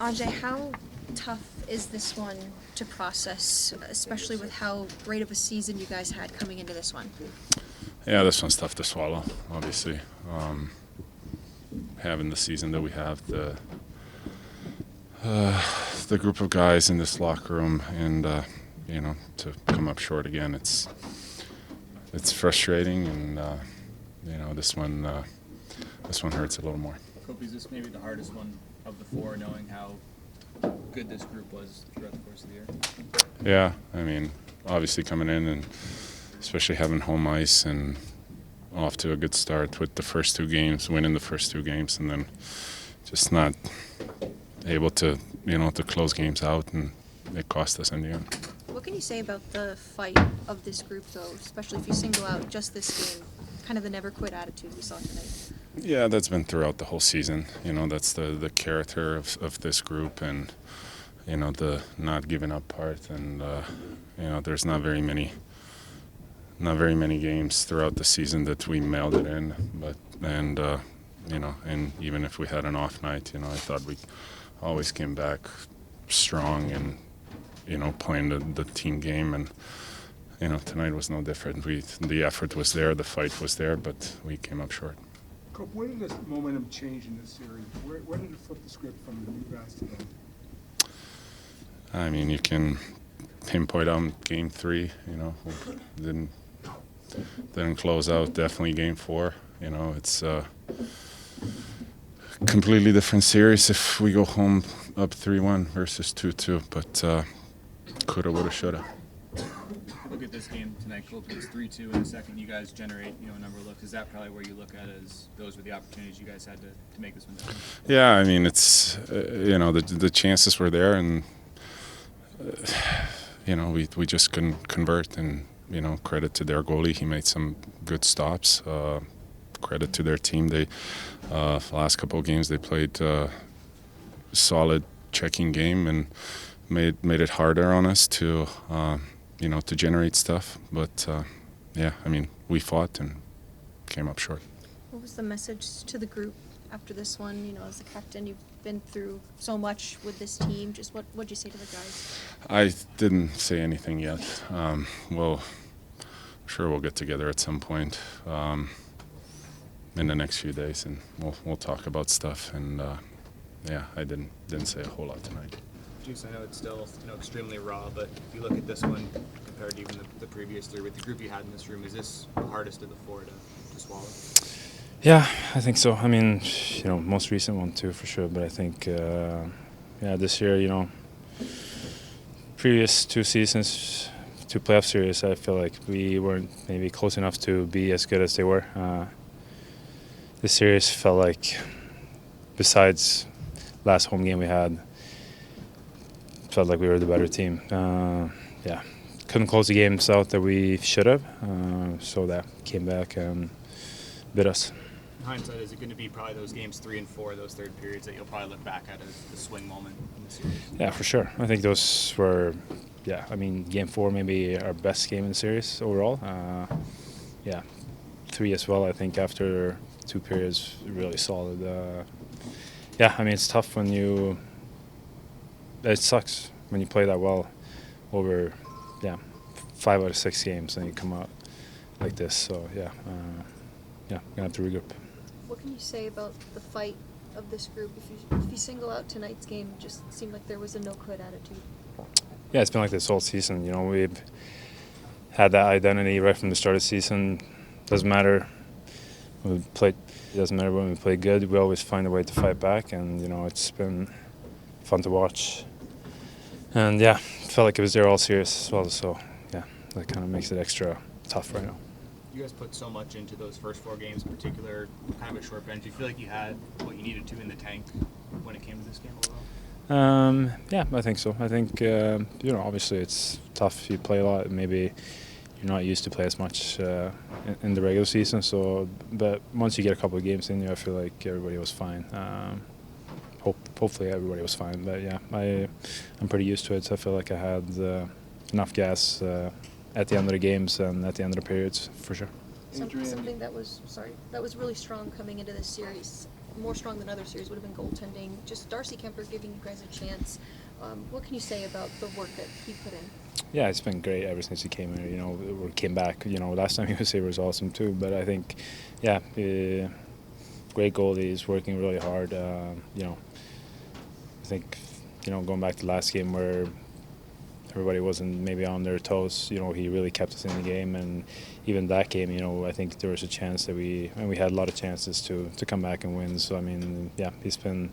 Ajay, how tough is this one to process, especially with how great of a season you guys had coming into this one? Yeah, this one's tough to swallow, obviously. Having the season that we have, the group of guys in this locker room, and to come up short again, it's frustrating, and this one hurts a little more. Kopi, is this maybe the hardest one of the four, knowing how good this group was throughout the course of the year? Yeah, I mean, obviously coming in and especially having home ice and off to a good start with the first two games, winning the first two games, and then just not able to, to close games out, and it cost us in the end. What can you say about the fight of this group, though, especially if you single out just this game, kind of the never-quit attitude we saw tonight? Yeah, that's been throughout the whole season. That's the character of this group, and the not giving up part. And there's not very many games throughout the season that we mailed it in. And even if we had an off night, I thought we always came back strong and playing the team game. And tonight was no different. The effort was there, the fight was there, but we came up short. Cope, where did this momentum change in this series? Where did it flip the script from the new guys to them? I mean, you can pinpoint on Game 3. Didn't close out. Definitely Game 4. It's a completely different series if we go home up 3-1 versus 2-2. But coulda, woulda, shoulda. Look at this game tonight, Kopi. It's 3-2 in a second. You guys generate, a number of looks. Is that probably where you look at as those were the opportunities you guys had to make this one down? Yeah, I mean, it's the chances were there, and we just couldn't convert. And credit to their goalie, he made some good stops. Credit to their team. They the last couple of games they played solid checking game and made it harder on us to to generate stuff. But we fought and came up short. What was the message to the group after this one? As the captain, you've been through so much with this team. Just what'd you say to the guys? I didn't say anything yet. Well, sure we'll get together at some point in the next few days, and we'll talk about stuff. And I didn't say a whole lot tonight. Juice, I know it's still extremely raw, but if you look at this one compared to even the previous three, with the group you had in this room, is this the hardest of the four to swallow? Yeah, I think so. I mean, most recent one too, for sure. But I think, this year, previous two seasons, two playoff series, I feel like we weren't maybe close enough to be as good as they were. This series felt like, besides last home game we had, felt like we were the better team. Couldn't close the games out that we should have, so that came back and bit us. In hindsight, is it going to be probably those games 3 and 4, those third periods, that you'll probably look back at as the swing moment in the series? Yeah, for sure. I think those were, Game 4 maybe our best game in the series overall. 3 as well, I think, after 2 periods, really solid. It's tough when it sucks when you play that well over 5 out of 6 games and you come out like this. So gonna have to regroup. What can you say about the fight of this group? If you single out tonight's game, it just seemed like there was a no-quit attitude. Yeah, it's been like this whole season. We've had that identity right from the start of the season. Doesn't matter when we play. It doesn't matter when we play good. We always find a way to fight back, and it's been fun to watch. And felt like it was there all series as well. So that kind of makes it extra tough right now. You guys put so much into those first 4 games, in particular, kind of a short bench. Do you feel like you had what you needed to in the tank when it came to this game overall? I think so. I think obviously it's tough. You play a lot, and maybe you're not used to play as much in the regular season. So, but once you get a couple of games in there, I feel like everybody was fine. Hopefully everybody was fine. But I'm pretty used to it. So I feel like I had enough gas at the end of the games and at the end of the periods, for sure. Something that was really strong coming into this series. more strong than other series would have been goaltending. Just Darcy Kemper giving you guys a chance. What can you say about the work that he put in? Yeah, it's been great ever since he came here. Or came back. Last time he was here was awesome too. But I think, yeah, great goalie. He's working really hard. I think, going back to last game where everybody wasn't maybe on their toes, he really kept us in the game. And even that game, I think there was a chance that we had a lot of chances to come back and win. So, I mean, yeah, he's been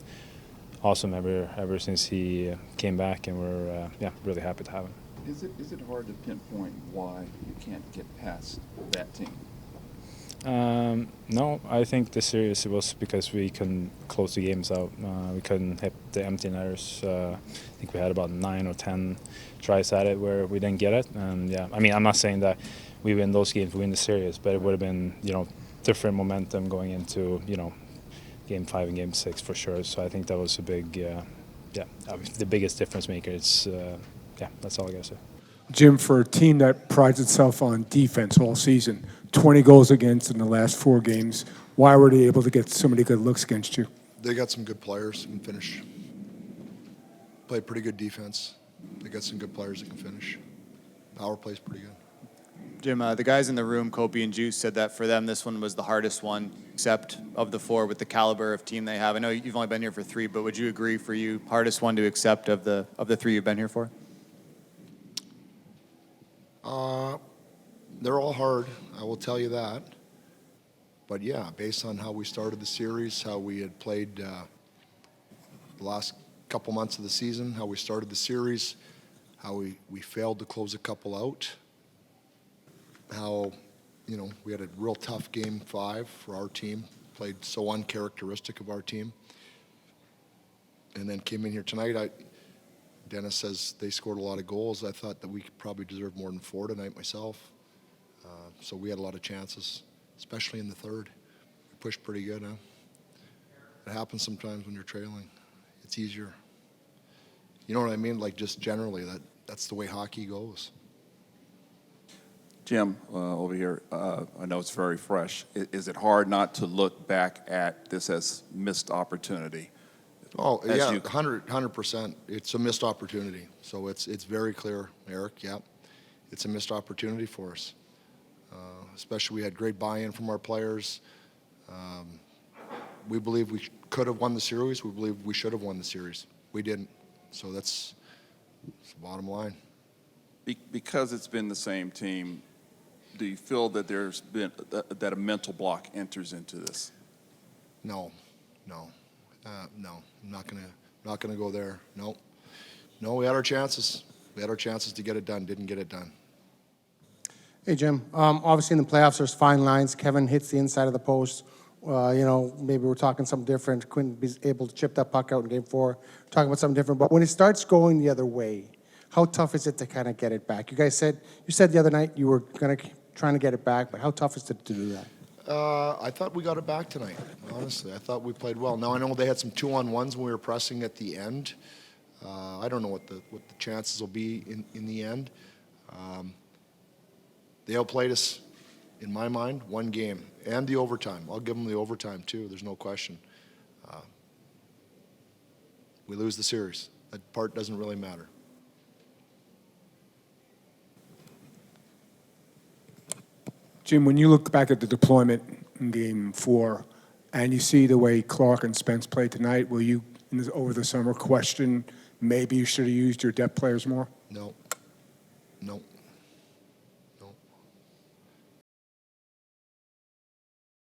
awesome ever since he came back, and we're really happy to have him. Is it hard to pinpoint why you can't get past that team? No, I think this series it was because we couldn't close the games out. We couldn't hit the empty netters. I think we had about 9 or 10 tries at it where we didn't get it. And yeah, I mean, I'm not saying that we win those games, we win the series, but it would have been different momentum going into Game 5 and Game 6 for sure. So I think that was a big, the biggest difference maker. It's that's all I gotta say. Jim, for a team that prides itself on defense all season, 20 goals against in the last 4 games, why were they able to get so many good looks against you? They got some good players who can finish. Played pretty good defense. They got some good players that can finish. Power play's pretty good. Jim, the guys in the room, Kopi and Juice, said that for them this one was the hardest one, except of the 4 with the caliber of team they have. I know you've only been here for 3, but would you agree for you, hardest one to accept of the 3 you've been here for? They're all hard, I will tell you that. But yeah, based on how we started the series, how we had played the last couple months of the season, how we started the series, how we failed to close a couple out, how we had a real tough Game 5 for our team, played so uncharacteristic of our team, and then came in here tonight. Dennis says they scored a lot of goals. I thought that we probably deserved more than 4 tonight myself. So we had a lot of chances, especially in the third. We pushed pretty good, huh? It happens sometimes when you're trailing. It's easier. You know what I mean? Like just generally, that's the way hockey goes. Jim, over here, I know it's very fresh. Is it hard not to look back at this as missed opportunity? Oh, yeah, 100%. It's a missed opportunity. So it's very clear, Eric, yeah. It's a missed opportunity for us. Especially we had great buy-in from our players. We believe we could have won the series. We believe we should have won the series. We didn't. So that's the bottom line. Because it's been the same team, do you feel that there's been that a mental block enters into this? No. I'm not gonna go there. No, we had our chances. We had our chances to get it done. Didn't get it done. Hey, Jim. Obviously, in the playoffs, there's fine lines. Kevin hits the inside of the post. Maybe we're talking something different. Couldn't be able to chip that puck out in Game 4. Talking about something different. But when it starts going the other way, how tough is it to kind of get it back? You said the other night you were trying to get it back, but how tough is it to do that? I thought we got it back tonight, honestly. I thought we played well. Now, I know they had some 2-on-1s when we were pressing at the end. I don't know what the chances will be in the end. They outplayed us, in my mind, 1 game. And the overtime. I'll give them the overtime, too. There's no question. We lose the series. That part doesn't really matter. Jim, when you look back at the deployment in Game 4 and you see the way Clark and Spence played tonight, will you, over the summer, question maybe you should have used your depth players more? No.